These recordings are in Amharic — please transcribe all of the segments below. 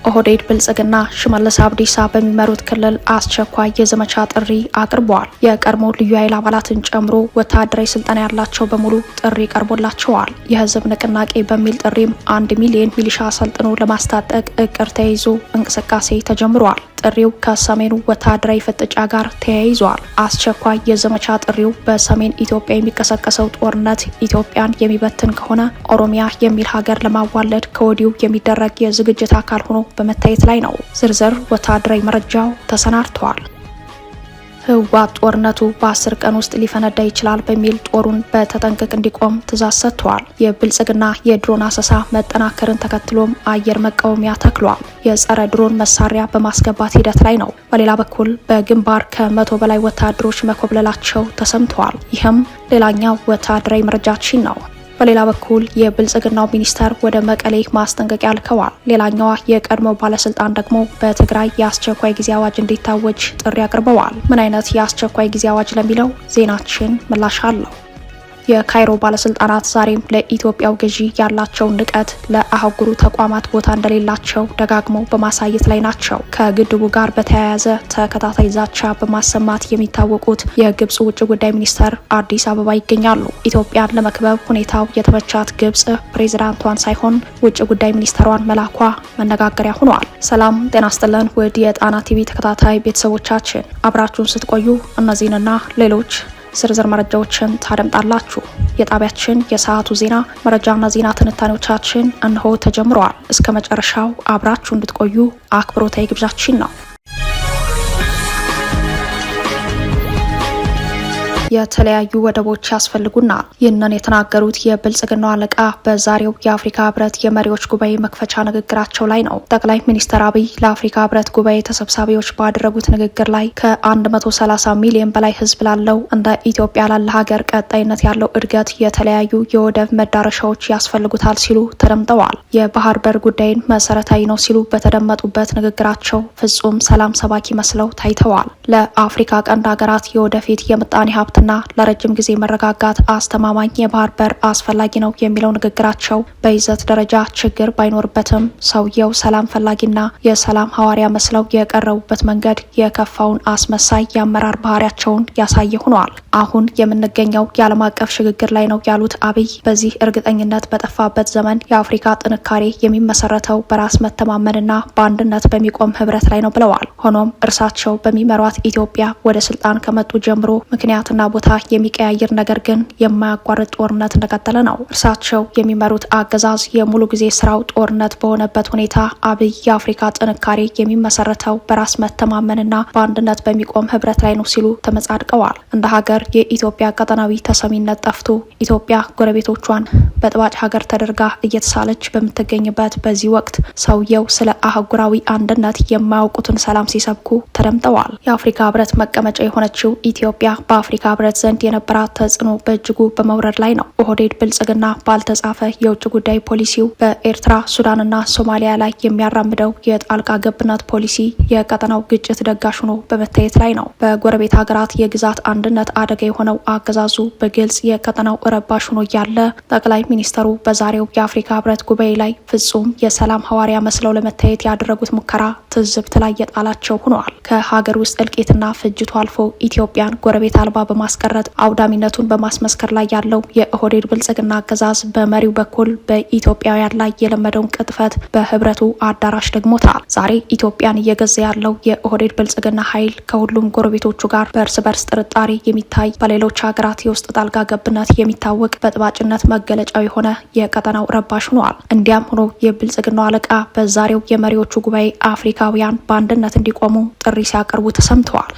ኦህዴድ ብልጽግና ሽመልስ አብዲሳ በሚመሩት ክልል አስቸኳይ የዘመቻ ጥሪ አቅርበዋል። የቀድሞ ልዩ ኃይል አባላትን ጨምሮ ወታደራዊ ስልጠና ያላቸው በሙሉ ጥሪ ቀርቦላቸዋል። የህዝብ ንቅናቄ በሚል ጥሪም 1 ሚሊዮን ሚሊሻ ሰልጥኖ ለማስታጠቅ እቅድ ተይዞ እንቅስቃሴ ተጀምሯል። ጥሪው ከሰሜኑ ወታደራዊ ፍጥጫ ጋር ተያይዟል። አስቸኳይ የዘመቻ ጥሪው በሰሜን ኢትዮጵያ የሚቀሰቀሰው ጦርነት ኢትዮጵያን የሚበትን ከሆነ ኦሮሚያ የሚል ሀገር ለማዋለድ ከወዲሁ የሚደረግ የዝግጅት አካል ሆኖ በመታየት ላይ ነው። ዝርዝር ወታደራዊ መረጃው ተሰናድቷል። ህወሓት ጦርነቱ በ10 ቀን ውስጥ ሊፈነዳ ይችላል በሚል ጦሩን በተጠንቀቅ እንዲቆም ትዕዛዝ ሰጥቷል። የብልጽግና የድሮን አሰሳ መጠናከርን ተከትሎም አየር መቃወሚያ ተክሏል። የጸረ ድሮን መሳሪያ በማስገባት ሂደት ላይ ነው። በሌላ በኩል በግንባር ከ100 በላይ ወታደሮች መኮብለላቸው ተሰምተዋል። ይህም ሌላኛው ወታደራዊ መረጃችን ነው። በሌላ በኩል የብልጽግናው ሚኒስተር ወደ መቀሌ ማስጠንቀቂያ ልከዋል። ሌላኛዋ የቀድሞ ባለስልጣን ደግሞ በትግራይ የአስቸኳይ ጊዜ አዋጅ እንዲታወጅ ጥሪ አቅርበዋል። ምን አይነት የአስቸኳይ ጊዜ አዋጅ ለሚለው ዜናችን ምላሽ አለው። የካይሮ ባለስልጣናት ዛሬም ለኢትዮጵያው ገዢ ያላቸው ንቀት ለአህጉሩ ተቋማት ቦታ እንደሌላቸው ደጋግመው በማሳየት ላይ ናቸው። ከግድቡ ጋር በተያያዘ ተከታታይ ዛቻ በማሰማት የሚታወቁት የግብጽ ውጭ ጉዳይ ሚኒስተር አዲስ አበባ ይገኛሉ። ኢትዮጵያን ለመክበብ ሁኔታው የተመቻት ግብጽ ፕሬዝዳንቷን ሳይሆን ውጭ ጉዳይ ሚኒስተሯን መላኳ መነጋገሪያ ሆኗል። ሰላም ጤና ይስጥልን ውድ የጣና ቲቪ ተከታታይ ቤተሰቦቻችን፣ አብራችሁን ስትቆዩ እነዚህንና ሌሎች ዝርዝር መረጃዎችን ታደምጣላችሁ። የጣቢያችን የሰዓቱ ዜና መረጃና ዜና ትንታኔዎቻችን እነሆ ተጀምረዋል። እስከ መጨረሻው አብራችሁ እንድትቆዩ አክብሮታዊ ግብዣችን ነው። የተለያዩ ወደቦች ያስፈልጉናል። ይህንን የተናገሩት የብልጽግናው አለቃ በዛሬው የአፍሪካ ህብረት የመሪዎች ጉባኤ መክፈቻ ንግግራቸው ላይ ነው። ጠቅላይ ሚኒስትር አብይ ለአፍሪካ ህብረት ጉባኤ ተሰብሳቢዎች ባደረጉት ንግግር ላይ ከ130 ሚሊዮን በላይ ህዝብ ላለው እንደ ኢትዮጵያ ላለ ሀገር ቀጣይነት ያለው እድገት የተለያዩ የወደብ መዳረሻዎች ያስፈልጉታል ሲሉ ተደምጠዋል። የባህር በር ጉዳይን መሰረታዊ ነው ሲሉ በተደመጡበት ንግግራቸው ፍጹም ሰላም ሰባኪ መስለው ታይተዋል። ለአፍሪካ ቀንድ ሀገራት የወደፊት የምጣኔ ሀብት ና ለረጅም ጊዜ መረጋጋት አስተማማኝ የባህር በር አስፈላጊ ነው የሚለው ንግግራቸው በይዘት ደረጃ ችግር ባይኖርበትም ሰውየው ሰላም ፈላጊና የሰላም ሐዋርያ መስለው የቀረቡበት መንገድ የከፋውን አስመሳይ የአመራር ባህሪያቸውን ያሳየ ሆኗል። አሁን የምንገኘው የዓለም አቀፍ ሽግግር ላይ ነው ያሉት አብይ በዚህ እርግጠኝነት በጠፋበት ዘመን የአፍሪካ ጥንካሬ የሚመሰረተው በራስ መተማመንና በአንድነት በሚቆም ህብረት ላይ ነው ብለዋል። ሆኖም እርሳቸው በሚመሯት ኢትዮጵያ ወደ ስልጣን ከመጡ ጀምሮ ምክንያትና ቦታ የሚቀያየር ነገር ግን የማያቋርጥ ጦርነት እንደቀጠለ ነው። እርሳቸው የሚመሩት አገዛዝ የሙሉ ጊዜ ስራው ጦርነት በሆነበት ሁኔታ አብይ የአፍሪካ ጥንካሬ የሚመሰረተው በራስ መተማመንና በአንድነት በሚቆም ህብረት ላይ ነው ሲሉ ተመጻድቀዋል። እንደ ሀገር የኢትዮጵያ ቀጠናዊ ተሰሚነት ጠፍቶ ኢትዮጵያ ጎረቤቶቿን በጥባጭ ሀገር ተደርጋ እየተሳለች በምትገኝበት በዚህ ወቅት ሰውየው ስለ አህጉራዊ አንድነት የማያውቁትን ሰላም ሲሰብኩ ተደምጠዋል። የአፍሪካ ህብረት መቀመጫ የሆነችው ኢትዮጵያ በአፍሪካ ህብረት ዘንድ የነበራት ተጽዕኖ በእጅጉ በመውረድ ላይ ነው። ኦህዴድ ብልጽግና ባልተጻፈ የውጭ ጉዳይ ፖሊሲው በኤርትራ ሱዳንና ሶማሊያ ላይ የሚያራምደው የጣልቃ ገብነት ፖሊሲ የቀጠናው ግጭት ደጋሽ ሆኖ በመታየት ላይ ነው። በጎረቤት ሀገራት የግዛት አንድነት አደጋ የሆነው አገዛዙ በግልጽ የቀጠናው ረባሽ ሆኖ ያለ ጠቅላይ ሚኒስተሩ በዛሬው የአፍሪካ ህብረት ጉባኤ ላይ ፍጹም የሰላም ሐዋርያ መስለው ለመታየት ያደረጉት ሙከራ ትዝብት ላይ የጣላቸው ሆነዋል። ከሀገር ውስጥ እልቂትና ፍጅቱ አልፎ ኢትዮጵያን ጎረቤት አልባ በማስቀረት አውዳሚነቱን በማስመስከር ላይ ያለው የኦህዴድ ብልጽግና አገዛዝ በመሪው በኩል በኢትዮጵያውያን ላይ የለመደውን ቅጥፈት በህብረቱ አዳራሽ ደግሞታል። ዛሬ ኢትዮጵያን እየገዛ ያለው የኦህዴድ ብልጽግና ኃይል ከሁሉም ጎረቤቶቹ ጋር በእርስ በርስ ጥርጣሬ የሚታይ በሌሎች ሀገራት የውስጥ ጣልቃ ገብነት የሚታወቅ በጥባጭነት መገለጫው የሆነ የቀጠናው ረባሽ ሆኗል። እንዲያም ሆኖ የብልጽግናው አለቃ በዛሬው የመሪዎቹ ጉባኤ አፍሪካውያን በአንድነት እንዲቆሙ ጥሪ ሲያቀርቡ ተሰምተዋል።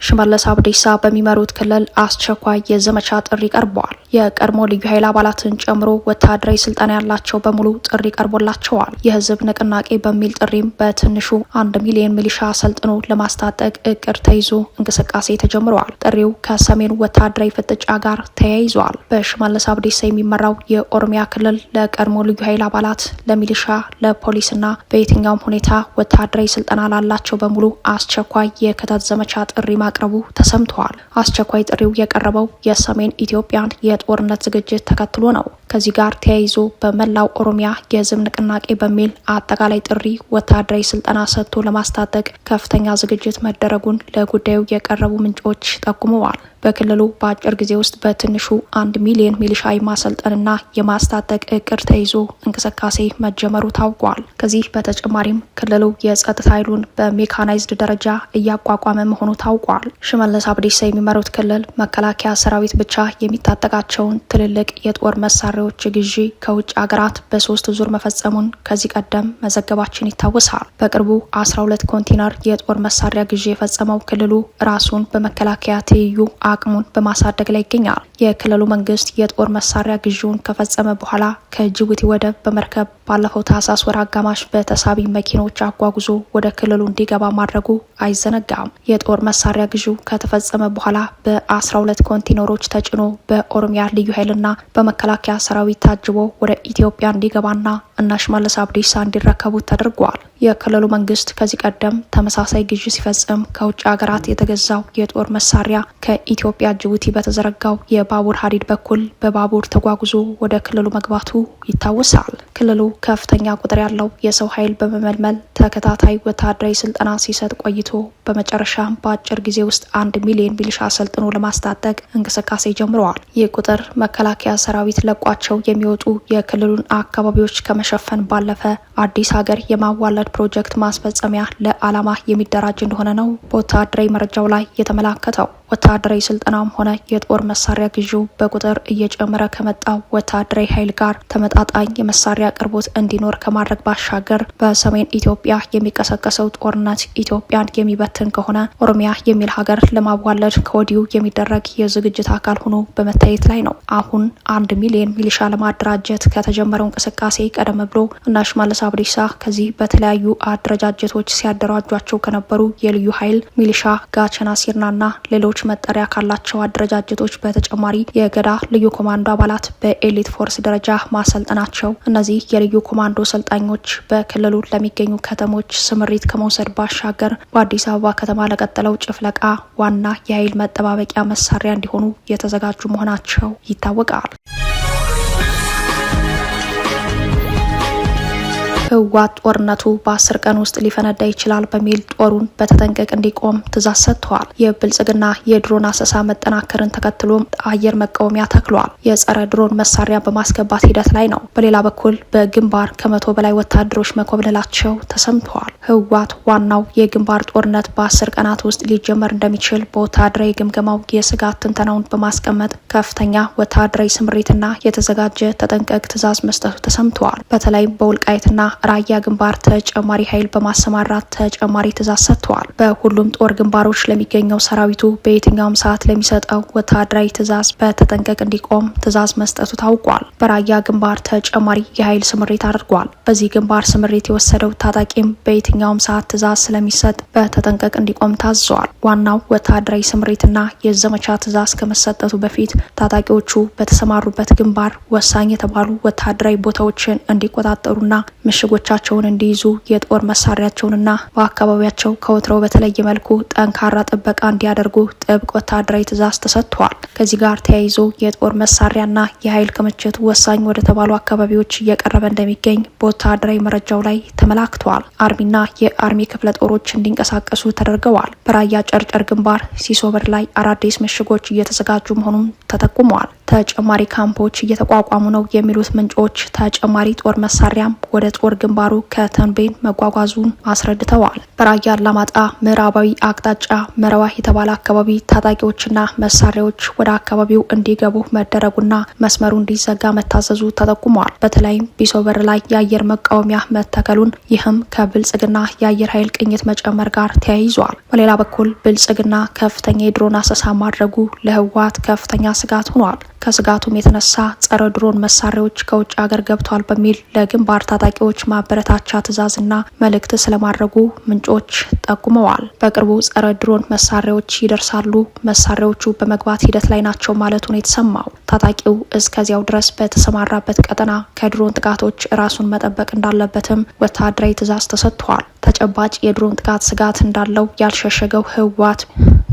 ሽመልስ አብዲሳ በሚመሩት ክልል አስቸኳይ የዘመቻ ጥሪ ቀርበዋል። የቀድሞ ልዩ ኃይል አባላትን ጨምሮ ወታደራዊ ስልጠና ያላቸው በሙሉ ጥሪ ቀርቦላቸዋል። የህዝብ ንቅናቄ በሚል ጥሪም በትንሹ 1 ሚሊዮን ሚሊሻ ሰልጥኖ ለማስታጠቅ እቅድ ተይዞ እንቅስቃሴ ተጀምረዋል። ጥሪው ከሰሜኑ ወታደራዊ ፍጥጫ ጋር ተያይዟል። በሽመልስ አብዲሳ የሚመራው የኦሮሚያ ክልል ለቀድሞ ልዩ ኃይል አባላት፣ ለሚሊሻ፣ ለፖሊስና በየትኛውም ሁኔታ ወታደራዊ ስልጠና ላላቸው በሙሉ አስቸኳይ የክተት ዘመቻ ጥሪ ማቅረቡ ተሰምተዋል። አስቸኳይ ጥሪው የቀረበው የሰሜን ኢትዮጵያን የጦርነት ዝግጅት ተከትሎ ነው። ከዚህ ጋር ተያይዞ በመላው ኦሮሚያ የህዝብ ንቅናቄ በሚል አጠቃላይ ጥሪ ወታደራዊ ስልጠና ሰጥቶ ለማስታጠቅ ከፍተኛ ዝግጅት መደረጉን ለጉዳዩ የቀረቡ ምንጮች ጠቁመዋል። በክልሉ በአጭር ጊዜ ውስጥ በትንሹ 1 ሚሊዮን ሚሊሻ የማሰልጠንና የማስታጠቅ እቅድ ተይዞ እንቅስቃሴ መጀመሩ ታውቋል። ከዚህ በተጨማሪም ክልሉ የጸጥታ ኃይሉን በሜካናይዝድ ደረጃ እያቋቋመ መሆኑ ታውቋል። ሽመልስ አብዲሳ የሚመሩት ክልል መከላከያ ሰራዊት ብቻ የሚታጠቃቸውን ትልልቅ የጦር መሳሪያዎች ግዢ ከውጭ ሀገራት በ3 ዙር መፈጸሙን ከዚህ ቀደም መዘገባችን ይታወሳል። በቅርቡ 12 ኮንቴነር የጦር መሳሪያ ግዢ የፈጸመው ክልሉ ራሱን በመከላከያ ትይዩ አቅሙን በማሳደግ ላይ ይገኛል። የክልሉ መንግስት የጦር መሳሪያ ግዢውን ከፈጸመ በኋላ ከጅቡቲ ወደብ በመርከብ ባለፈው ታህሳስ ወር አጋማሽ በተሳቢ መኪኖች አጓጉዞ ወደ ክልሉ እንዲገባ ማድረጉ አይዘነጋም። የጦር መሳሪያ ግዢው ከተፈጸመ በኋላ በ12 ኮንቴነሮች ተጭኖ በኦሮሚያ ልዩ ኃይልና በመከላከያ ሰራዊት ታጅቦ ወደ ኢትዮጵያ እንዲገባና እና ሽመልስ አብዲሳ እንዲረከቡት ተደርጓል። የክልሉ መንግስት ከዚህ ቀደም ተመሳሳይ ግዢ ሲፈጽም ከውጭ ሀገራት የተገዛው የጦር መሳሪያ ከኢትዮጵያ ጅቡቲ በተዘረጋው የባቡር ሀዲድ በኩል በባቡር ተጓጉዞ ወደ ክልሉ መግባቱ ይታወሳል። ክልሉ ከፍተኛ ቁጥር ያለው የሰው ኃይል በመመልመል ተከታታይ ወታደራዊ ስልጠና ሲሰጥ ቆይቶ በመጨረሻም በአጭር ጊዜ ውስጥ 1 ሚሊዮን ሚሊሻ ሰልጥኖ ለማስታጠቅ እንቅስቃሴ ጀምረዋል። ይህ ቁጥር መከላከያ ሰራዊት ለቋቸው የሚወጡ የክልሉን አካባቢዎች ከመሸፈን ባለፈ አዲስ ሀገር የማዋለድ ፕሮጀክት ማስፈጸሚያ ለዓላማ የሚደራጅ እንደሆነ ነው በወታደራዊ መረጃው ላይ የተመላከተው። ወታደራዊ ስልጠናም ሆነ የጦር መሳሪያ ግዢው በቁጥር እየጨመረ ከመጣው ወታደራዊ ኃይል ጋር ተመጣጣኝ የመሳሪያ አቅርቦት እንዲኖር ከማድረግ ባሻገር በሰሜን ኢትዮጵያ የሚቀሰቀሰው ጦርነት ኢትዮጵያን የሚበትን ከሆነ ኦሮሚያ የሚል ሀገር ለማዋለድ ከወዲሁ የሚደረግ የዝግጅት አካል ሆኖ በመታየት ላይ ነው። አሁን 1 ሚሊዮን ሚሊሻ ለማደራጀት ከተጀመረው እንቅስቃሴ ቀደም ብሎ እና ሽመልስ አብዲሳ ከዚህ በተለያዩ አደረጃጀቶች ሲያደራጇቸው ከነበሩ የልዩ ኃይል ሚሊሻ፣ ጋቸና ሲርናና ሌሎች መጠሪያ ካላቸው አደረጃጀቶች በተጨማሪ የገዳ ልዩ ኮማንዶ አባላት በኤሊት ፎርስ ደረጃ ማሰልጠናቸው እነዚህ የልዩ ኮማንዶ ሰልጣኞች በክልሉ ለሚገኙ ከተሞች ስምሪት ከመውሰድ ባሻገር በአዲስ አበባ ከተማ ለቀጠለው ጭፍለቃ ዋና የኃይል መጠባበቂያ መሳሪያ እንዲሆኑ የተዘጋጁ መሆናቸው ይታወቃል። ህወሓት ጦርነቱ በ10 ቀን ውስጥ ሊፈነዳ ይችላል በሚል ጦሩን በተጠንቀቅ እንዲቆም ትዕዛዝ ሰጥተዋል። የብልጽግና የድሮን አሰሳ መጠናከርን ተከትሎም አየር መቃወሚያ ተክሏል። የጸረ ድሮን መሳሪያ በማስገባት ሂደት ላይ ነው። በሌላ በኩል በግንባር ከ100 በላይ ወታደሮች መኮብለላቸው ተሰምተዋል። ህወሓት ዋናው የግንባር ጦርነት በ10 ቀናት ውስጥ ሊጀመር እንደሚችል በወታደራዊ ግምገማው የስጋት ትንተናውን በማስቀመጥ ከፍተኛ ወታደራዊ ስምሪትና የተዘጋጀ ተጠንቀቅ ትዕዛዝ መስጠቱ ተሰምተዋል። በተለይም በውልቃይትና ራያ ግንባር ተጨማሪ ኃይል በማሰማራት ተጨማሪ ትዕዛዝ ሰጥተዋል። በሁሉም ጦር ግንባሮች ለሚገኘው ሰራዊቱ በየትኛውም ሰዓት ለሚሰጠው ወታደራዊ ትዕዛዝ በተጠንቀቅ እንዲቆም ትዕዛዝ መስጠቱ ታውቋል። በራያ ግንባር ተጨማሪ የኃይል ስምሪት አድርጓል። በዚህ ግንባር ስምሪት የወሰደው ታጣቂም በየትኛውም ሰዓት ትዕዛዝ ስለሚሰጥ በተጠንቀቅ እንዲቆም ታዟል። ዋናው ወታደራዊ ስምሪትና የዘመቻ ትዕዛዝ ከመሰጠቱ በፊት ታጣቂዎቹ በተሰማሩበት ግንባር ወሳኝ የተባሉ ወታደራዊ ቦታዎችን እንዲቆጣጠሩና ምሽጎቻቸውን እንዲይዙ የጦር መሳሪያቸውንና በአካባቢያቸው ከወትሮው በተለየ መልኩ ጠንካራ ጥበቃ እንዲያደርጉ ጥብቅ ወታደራዊ ትዕዛዝ ተሰጥቷል። ከዚህ ጋር ተያይዞ የጦር መሳሪያና የኃይል ክምችት ወሳኝ ወደ ተባሉ አካባቢዎች እየቀረበ እንደሚገኝ በወታደራዊ መረጃው ላይ ተመላክቷል። አርሚና የአርሚ ክፍለ ጦሮች እንዲንቀሳቀሱ ተደርገዋል። በራያ ጨርጨር ግንባር ሲሶበር ላይ አዳዲስ ምሽጎች እየተዘጋጁ መሆኑን ተጠቁመዋል። ተጨማሪ ካምፖች እየተቋቋሙ ነው የሚሉት ምንጮች ተጨማሪ ጦር መሳሪያም ወደ ጦር ግንባሩ ከተንቤን መጓጓዙን አስረድተዋል። በራያ አላማጣ ምዕራባዊ አቅጣጫ መረዋ የተባለ አካባቢ ታጣቂዎችና መሳሪያዎች ወደ አካባቢው እንዲገቡ መደረጉና መስመሩ እንዲዘጋ መታዘዙ ተጠቁሟል። በተለይም ቢሶበር ላይ የአየር መቃወሚያ መተከሉን፣ ይህም ከብልጽግና የአየር ኃይል ቅኝት መጨመር ጋር ተያይዟል። በሌላ በኩል ብልጽግና ከፍተኛ የድሮን አሰሳ ማድረጉ ለህወሓት ከፍተኛ ስጋት ሆኗል። ከስጋቱም የተነሳ ጸረ ድሮን መሳሪያዎች ከውጭ ሀገር ገብቷል በሚል ለግንባር ታጣቂዎች ማበረታቻ ትዕዛዝና መልእክት ስለማድረጉ ምንጮች ጠቁመዋል። በቅርቡ ጸረ ድሮን መሳሪያዎች ይደርሳሉ፣ መሳሪያዎቹ በመግባት ሂደት ላይ ናቸው ማለቱን የተሰማው ታጣቂው እስከዚያው ድረስ በተሰማራበት ቀጠና ከድሮን ጥቃቶች ራሱን መጠበቅ እንዳለበትም ወታደራዊ ትዕዛዝ ተሰጥቷል። ተጨባጭ የድሮን ጥቃት ስጋት እንዳለው ያልሸሸገው ህወሓት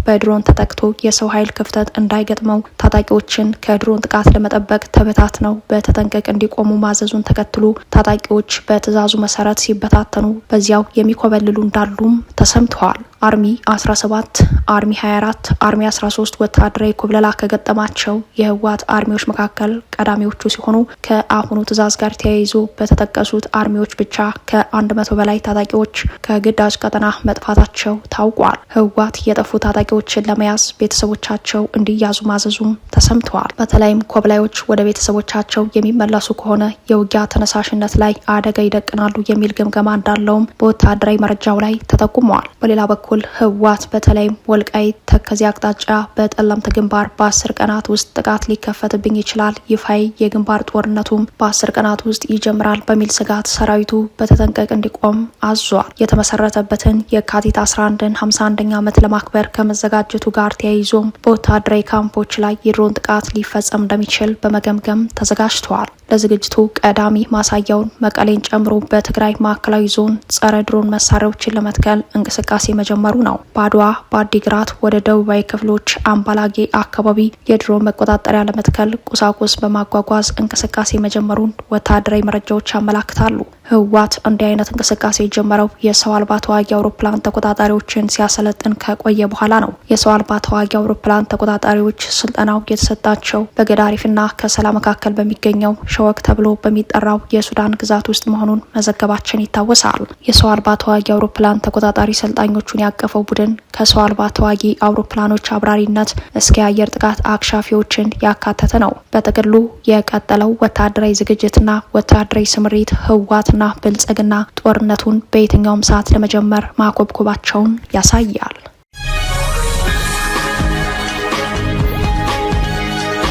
በድሮን ተጠቅቶ የሰው ኃይል ክፍተት እንዳይገጥመው ታጣቂዎችን ከድሮን ጥቃት ለመጠበቅ ተበታትነው በተጠንቀቅ እንዲቆሙ ማዘዙን ተከትሎ ታጣቂዎች በትዕዛዙ መሰረት ሲበታተኑ በዚያው የሚኮበልሉ እንዳሉም ተሰምተዋል። አርሚ 17፣ አርሚ 24፣ አርሚ 13 ወታደራዊ ኩብለላ ከገጠማቸው የህወሓት አርሚዎች መካከል ቀዳሚዎቹ ሲሆኑ ከአሁኑ ትዕዛዝ ጋር ተያይዞ በተጠቀሱት አርሚዎች ብቻ ከ100 በላይ ታጣቂዎች ከግዳጅ ቀጠና መጥፋታቸው ታውቋል። ህወሓት የጠፉ ታጣቂዎችን ለመያዝ ቤተሰቦቻቸው እንዲያዙ ማዘዙም ተሰምተዋል። በተለይም ኮብላዮች ወደ ቤተሰቦቻቸው የሚመለሱ ከሆነ የውጊያ ተነሳሽነት ላይ አደጋ ይደቅናሉ የሚል ግምገማ እንዳለውም በወታደራዊ መረጃው ላይ ተጠቁመዋል። በሌላ በኩል ህወሓት በተለይም ወልቃይት ተከዜ አቅጣጫ በጠለምት ግንባር በ10 ቀናት ውስጥ ጥቃት ሊከፈትብኝ ይችላል፣ ይፋይ የግንባር ጦርነቱም በ10 ቀናት ውስጥ ይጀምራል በሚል ስጋት ሰራዊቱ በተጠንቀቅ እንዲቆም አዟል። የተመሰረተበትን የካቲት 11ን 51ኛ ዓመት ለማክበር ከመዘጋጀቱ ጋር ተያይዞም በወታደራዊ ካምፖች ላይ የድሮን ጥቃት ሊፈጸም እንደሚችል በመገምገም ተዘጋጅተዋል። ለዝግጅቱ ቀዳሚ ማሳያውን መቀሌን ጨምሮ በትግራይ ማዕከላዊ ዞን ጸረ ድሮን መሳሪያዎችን ለመትከል እንቅስቃሴ መጀመሩ ነው። በአድዋ በአዲግራት ወደ ደቡባዊ ክፍሎች አምባላጌ አካባቢ የድሮን መቆጣጠሪያ ለመትከል ቁሳቁስ በማጓጓዝ እንቅስቃሴ መጀመሩን ወታደራዊ መረጃዎች ያመላክታሉ። ህወሓት እንዲህ አይነት እንቅስቃሴ የጀመረው የሰው አልባ ተዋጊ አውሮፕላን ተቆጣጣሪዎችን ሲያሰለጥን ከቆየ በኋላ ነው። የሰው አልባ ተዋጊ አውሮፕላን ተቆጣጣሪዎች ስልጠናው የተሰጣቸው በገዳሪፍና ከሰላ መካከል በሚገኘው ሸወክ ተብሎ በሚጠራው የሱዳን ግዛት ውስጥ መሆኑን መዘገባችን ይታወሳል። የሰው አልባ ተዋጊ አውሮፕላን ተቆጣጣሪ ሰልጣኞቹን ያቀፈው ቡድን ከሰው አልባ ተዋጊ አውሮፕላኖች አብራሪነት እስከ የአየር ጥቃት አክሻፊዎችን ያካተተ ነው። በጥቅሉ የቀጠለው ወታደራዊ ዝግጅትና ወታደራዊ ስምሪት ህወሓትና ብልጽግና ጦርነቱን በየትኛውም ሰዓት ለመጀመር ማኮብኮባቸውን ያሳያል።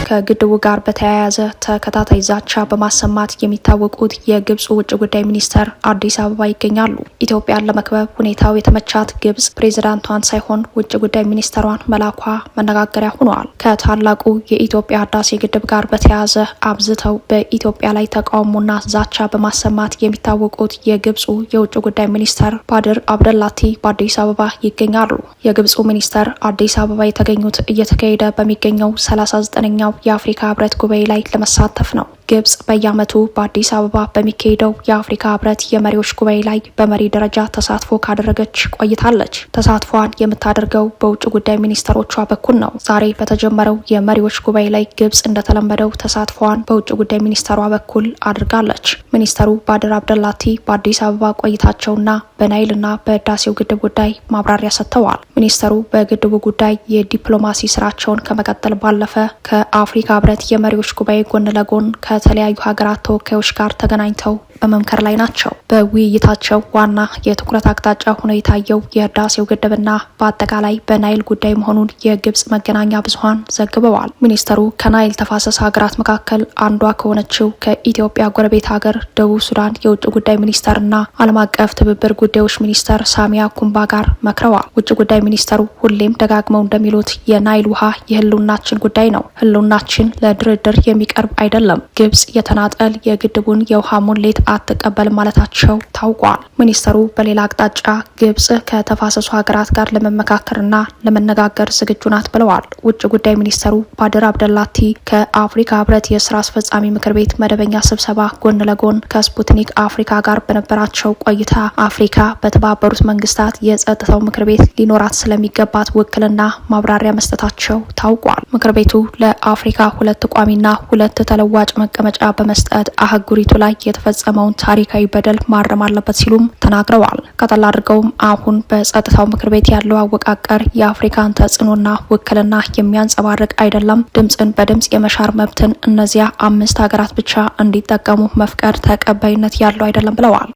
ከግድቡ ጋር በተያያዘ ተከታታይ ዛቻ በማሰማት የሚታወቁት የግብጽ ውጭ ጉዳይ ሚኒስተር አዲስ አበባ ይገኛሉ። ኢትዮጵያን ለመክበብ ሁኔታው የተመቻት ግብጽ ፕሬዝዳንቷን ሳይሆን ውጭ ጉዳይ ሚኒስተሯን መላኳ መነጋገሪያ ሆነዋል። ከታላቁ የኢትዮጵያ ህዳሴ ግድብ ጋር በተያያዘ አብዝተው በኢትዮጵያ ላይ ተቃውሞና ዛቻ በማሰማት የሚታወቁት የግብጹ የውጭ ጉዳይ ሚኒስተር ባድር አብደላቲ በአዲስ አበባ ይገኛሉ። የግብጹ ሚኒስተር አዲስ አበባ የተገኙት እየተካሄደ በሚገኘው 39ኛው የአፍሪካ ህብረት ጉባኤ ላይ ለመሳተፍ ነው። ግብጽ በየዓመቱ በአዲስ አበባ በሚካሄደው የአፍሪካ ህብረት የመሪዎች ጉባኤ ላይ በመሪ ደረጃ ተሳትፎ ካደረገች ቆይታለች። ተሳትፏን የምታደርገው በውጭ ጉዳይ ሚኒስተሮቿ በኩል ነው። ዛሬ በተጀመረው የመሪዎች ጉባኤ ላይ ግብጽ እንደተለመደው ተሳትፏን በውጭ ጉዳይ ሚኒስተሯ በኩል አድርጋለች። ሚኒስተሩ ባድር አብደላቲ በአዲስ አበባ ቆይታቸውና በናይልና በህዳሴው ግድብ ጉዳይ ማብራሪያ ሰጥተዋል። ሚኒስተሩ በግድቡ ጉዳይ የዲፕሎማሲ ስራቸውን ከመቀጠል ባለፈ ከአፍሪካ ህብረት የመሪዎች ጉባኤ ጎን ለጎን ከተለያዩ ሀገራት ተወካዮች ጋር ተገናኝተው በመምከር ላይ ናቸው። በውይይታቸው ዋና የትኩረት አቅጣጫ ሆኖ የታየው የህዳሴው ግድብና በአጠቃላይ በናይል ጉዳይ መሆኑን የግብጽ መገናኛ ብዙኃን ዘግበዋል። ሚኒስተሩ ከናይል ተፋሰስ ሀገራት መካከል አንዷ ከሆነችው ከኢትዮጵያ ጎረቤት ሀገር ደቡብ ሱዳን የውጭ ጉዳይ ሚኒስተርና ዓለም አቀፍ ትብብር ጉዳዮች ሚኒስተር ሳሚያ ኩምባ ጋር መክረዋል። ውጭ ጉዳይ ሚኒስተሩ ሁሌም ደጋግመው እንደሚሉት የናይል ውሃ የህልውናችን ጉዳይ ነው። ህልውናችን ለድርድር የሚቀርብ አይደለም። ግብጽ የተናጠል የግድቡን የውሃ ሙሌት አትቀበልም ማለታቸው ታውቋል። ሚኒስተሩ በሌላ አቅጣጫ ግብጽ ከተፋሰሱ ሀገራት ጋር ለመመካከርና ለመነጋገር ዝግጁ ናት ብለዋል። ውጭ ጉዳይ ሚኒስተሩ ባድር አብደላቲ ከአፍሪካ ህብረት የስራ አስፈጻሚ ምክር ቤት መደበኛ ስብሰባ ጎን ለጎን ከስፑትኒክ አፍሪካ ጋር በነበራቸው ቆይታ አፍሪካ በተባበሩት መንግስታት የጸጥታው ምክር ቤት ሊኖራት ስለሚገባት ውክልና ማብራሪያ መስጠታቸው ታውቋል። ምክር ቤቱ ለአፍሪካ 2 ቋሚና 2 ተለዋጭ መቀመጫ በመስጠት አህጉሪቱ ላይ የተፈጸመውን ታሪካዊ በደል ማረም አለበት ሲሉም ተናግረዋል። ቀጠል አድርገውም አሁን በጸጥታው ምክር ቤት ያለው አወቃቀር የአፍሪካን ተጽዕኖና ውክልና የሚያንጸባርቅ አይደለም። ድምጽን በድምጽ የመሻር መብትን እነዚያ 5 ሀገራት ብቻ እንዲጠቀሙ መፍቀድ ተቀባይነት ያለው አይደለም ብለዋል።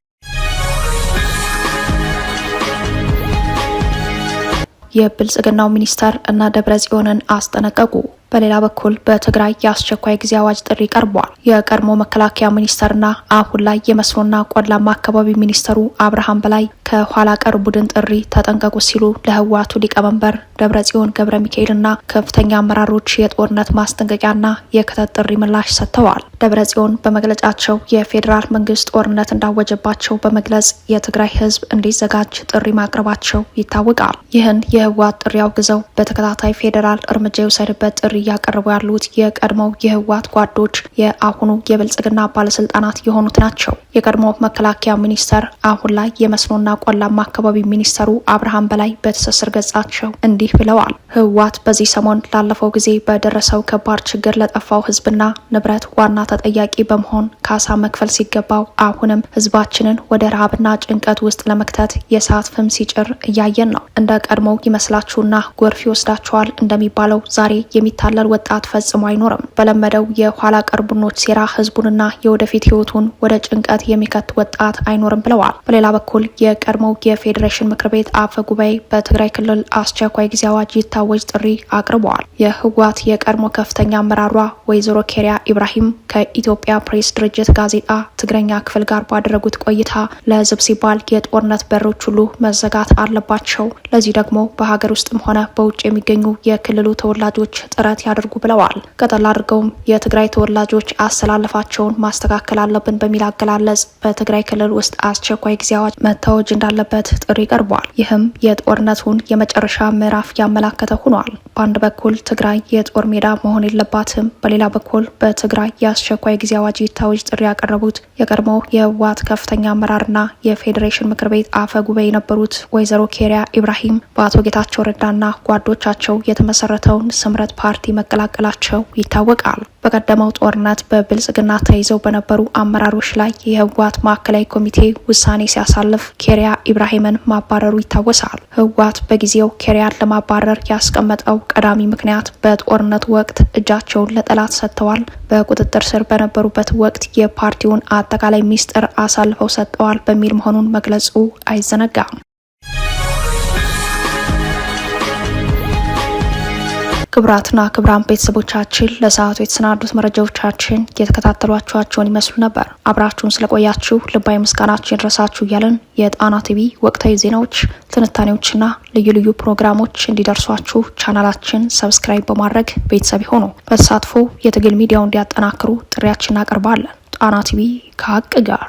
የብልጽግናው ሚኒስተር እነ ደብረ ጽዮንን አስጠነቀቁ። በሌላ በኩል በትግራይ የአስቸኳይ ጊዜ አዋጅ ጥሪ ቀርቧል። የቀድሞ መከላከያ ሚኒስተርና አሁን ላይ የመስኖና ቆላማ አካባቢ ሚኒስተሩ አብርሃም በላይ ከኋላ ቀር ቡድን ጥሪ ተጠንቀቁ ሲሉ ለህወሓቱ ሊቀመንበር ደብረጽዮን ገብረ ሚካኤልና ከፍተኛ አመራሮች የጦርነት ማስጠንቀቂያና የክተት ጥሪ ምላሽ ሰጥተዋል። ደብረጽዮን በመግለጫቸው የፌዴራል መንግስት ጦርነት እንዳወጀባቸው በመግለጽ የትግራይ ህዝብ እንዲዘጋጅ ጥሪ ማቅረባቸው ይታወቃል። ይህን የህወሓት ጥሪ አውግዘው በተከታታይ ፌዴራል እርምጃ የወሰደበት ጥሪ እያቀረቡ ያሉት የቀድሞው የህወሓት ጓዶች የአሁኑ የብልጽግና ባለስልጣናት የሆኑት ናቸው። የቀድሞው መከላከያ ሚኒስተር አሁን ላይ የመስኖና ቆላማ አካባቢ ሚኒስተሩ አብርሃም በላይ በትስስር ገጻቸው እንዲህ ብለዋል። ህወሓት በዚህ ሰሞን ላለፈው ጊዜ በደረሰው ከባድ ችግር ለጠፋው ህዝብና ንብረት ዋና ተጠያቂ በመሆን ካሳ መክፈል ሲገባው አሁንም ህዝባችንን ወደ ረሃብና ጭንቀት ውስጥ ለመክተት የሰዓት ፍም ሲጭር እያየን ነው። እንደ ቀድሞው ይመስላችሁና ጎርፍ ይወስዳችኋል እንደሚባለው ዛሬ የሚታለል ወጣት ፈጽሞ አይኖርም። በለመደው የኋላ ቀር ቡድኖች ሴራ ህዝቡንና የወደፊት ህይወቱን ወደ ጭንቀት የሚከት ወጣት አይኖርም ብለዋል። በሌላ በኩል የቀድሞው የፌዴሬሽን ምክር ቤት አፈ ጉባኤ በትግራይ ክልል አስቸኳይ ጊዜ አዋጅ ይታወጅ ጥሪ አቅርበዋል። የህወሓት የቀድሞ ከፍተኛ አመራሯ ወይዘሮ ኬሪያ ኢብራሂም ከኢትዮጵያ ፕሬስ ድርጅት ጋዜጣ ትግረኛ ክፍል ጋር ባደረጉት ቆይታ ለህዝብ ሲባል የጦርነት በሮች ሁሉ መዘጋት አለባቸው፣ ለዚህ ደግሞ በሀገር ውስጥም ሆነ በውጭ የሚገኙ የክልሉ ተወላጆች ጥረት ያደርጉ ብለዋል። ቀጠል አድርገውም የትግራይ ተወላጆች አሰላለፋቸውን ማስተካከል አለብን በሚል አገላለጽ በትግራይ ክልል ውስጥ አስቸኳይ ጊዜ አዋጅ መታወጅ እንዳለበት ጥሪ ቀርቧል። ይህም የጦርነቱን የመጨረሻ ምዕራፍ ያመላከተ ሆኗል። በአንድ በኩል ትግራይ የጦር ሜዳ መሆን የለባትም፣ በሌላ በኩል በትግራይ የአስቸኳይ ጊዜ አዋጅ ይታወጅ ጥሪ ያቀረቡት የቀድሞው የህወሓት ከፍተኛ አመራርና የፌዴሬሽን ምክር ቤት አፈ ጉባኤ የነበሩት ወይዘሮ ኬሪያ ኢብራሂም በአቶ ጌታቸው ረዳና ጓዶቻቸው የተመሰረተውን ስምረት ፓርቲ መቀላቀላቸው ይታወቃል። በቀደመው ጦርነት በብልጽግና ተይዘው በነበሩ አመራሮች ላይ የህወሓት ማዕከላዊ ኮሚቴ ውሳኔ ሲያሳልፍ ኬሪያ ኢብራሂምን ማባረሩ ይታወሳል። ህወሓት በጊዜው ኬሪያን ለማባረር ያስቀመጠው ቀዳሚ ምክንያት በጦርነቱ ወቅት እጃቸውን ለጠላት ሰጥተዋል፣ በቁጥጥር ስር በነበሩበት ወቅት የፓርቲውን አጠቃላይ ሚስጥር አሳልፈው ሰጥተዋል በሚል መሆኑን መግለጹ አይዘነጋም። ክቡራትና ክቡራን ቤተሰቦቻችን ለሰዓቱ የተሰናዱት መረጃዎቻችን የተከታተሏችኋቸውን ይመስሉ ነበር። አብራችሁን ስለቆያችሁ ልባዊ ምስጋናችን ይድረሳችሁ እያለን የጣና ቲቪ ወቅታዊ ዜናዎች፣ ትንታኔዎችና ልዩ ልዩ ፕሮግራሞች እንዲደርሷችሁ ቻናላችን ሰብስክራይብ በማድረግ ቤተሰብ ሆኑ። በተሳትፎ የትግል ሚዲያውን እንዲያጠናክሩ ጥሪያችን እናቀርባለን። ጣና ቲቪ ከሀቅ ጋር